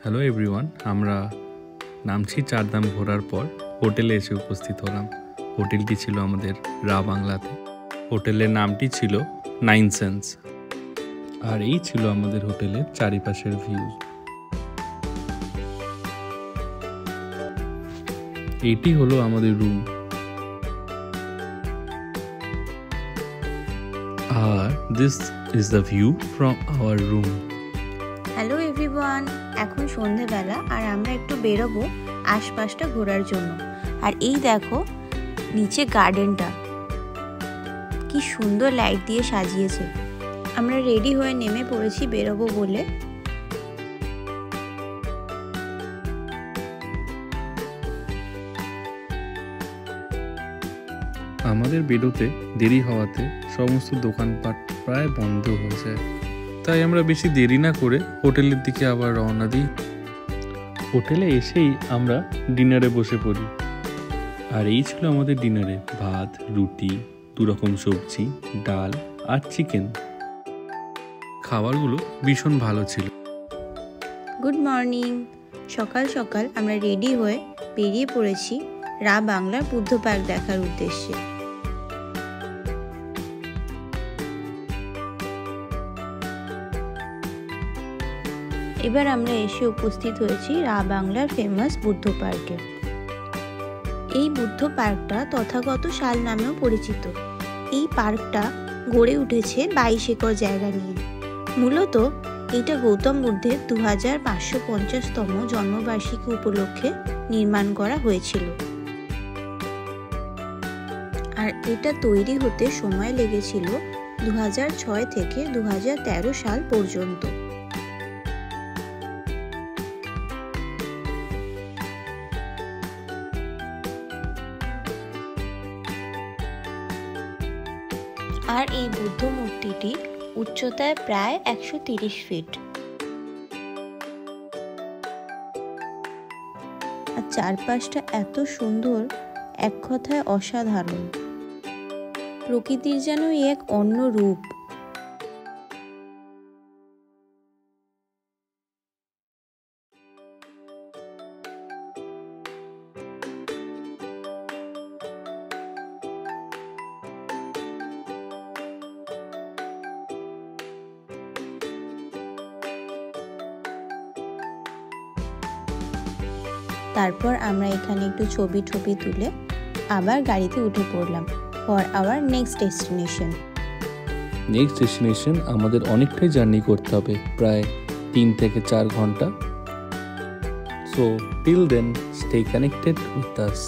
Hello everyone, আমরা নামছি চারধাম ঘোরার পর হোটেলে এসে উপস্থিত হলাম। হোটেলটি ছিল আমাদের রা বাংলাতে। হোটেলের নামটি ছিল 9 সেন্স। আর এই ছিল আমাদের হোটেলের চারিপাশের ভিউ। এইটি হলো আমাদের রুম। আর this is the view from our room. Hello everyone, এখন সন্ধেবেলা আর আমরা একটু বেরোবো আশপাশটা ঘোরার জন্য। আর এই দেখো নিচে গার্ডেনটা কি সুন্দর লাইট দিয়ে সাজিয়েছে। আমরা রেডি হয়ে নেমে পড়েছি বেরোবো বলে। আমাদের বেরোতে দেরি হওয়াতে সমস্ত দোকানপাট প্রায় বন্ধ হয়ে যায়, তাই আমরা বেশি দেরি না করে হোটেলের দিকে আবার রওনা দিই। হোটেলে এসেই আমরা ডিনারে বসে পড়ি। আর এই ছিল আমাদের ডিনারে ভাত, রুটি, 2 রকম সবজি, ডাল আর চিকেন। খাবারগুলো ভীষণ ভালো ছিল। Good morning. সকাল সকাল আমরা রেডি হয়ে বেরিয়ে পড়েছি রা বাংলার বুদ্ধ পার্ক দেখার উদ্দেশ্যে। এবার আমরা এসে উপস্থিত হয়েছি রা বাংলার ফেমাস বুদ্ধ পার্কে। এই বুদ্ধ পার্কটা তথাগত শাল নামেও পরিচিত। এই পার্কটা গড়ে উঠেছে 22 একর জায়গা নিয়ে। মূলত এটা গৌতম বুদ্ধের 2550তম জন্মবার্ষিকী উপলক্ষে নির্মাণ করা হয়েছিল। আর এটা তৈরি হতে সময় লেগেছিল 2006 থেকে 2013 সাল পর্যন্ত। আর এই বুদ্ধ মূর্তিটি উচ্চতায় প্রায় 130 ফিট। আর চারপাশটা এত সুন্দর, এক কথায় অসাধারণ। প্রকৃতির যেন এক অন্য রূপ। তারপর আমরা এখানে একটু ছবি তুলে আবার গাড়িতে উঠে পড়লাম ফর আওয়ার নেক্সট ডেস্টিনেশন। আমাদের অনেকটাই জার্নি করতে হবে, প্রায় 3 থেকে 4 ঘন্টা। So till then stay connected with us.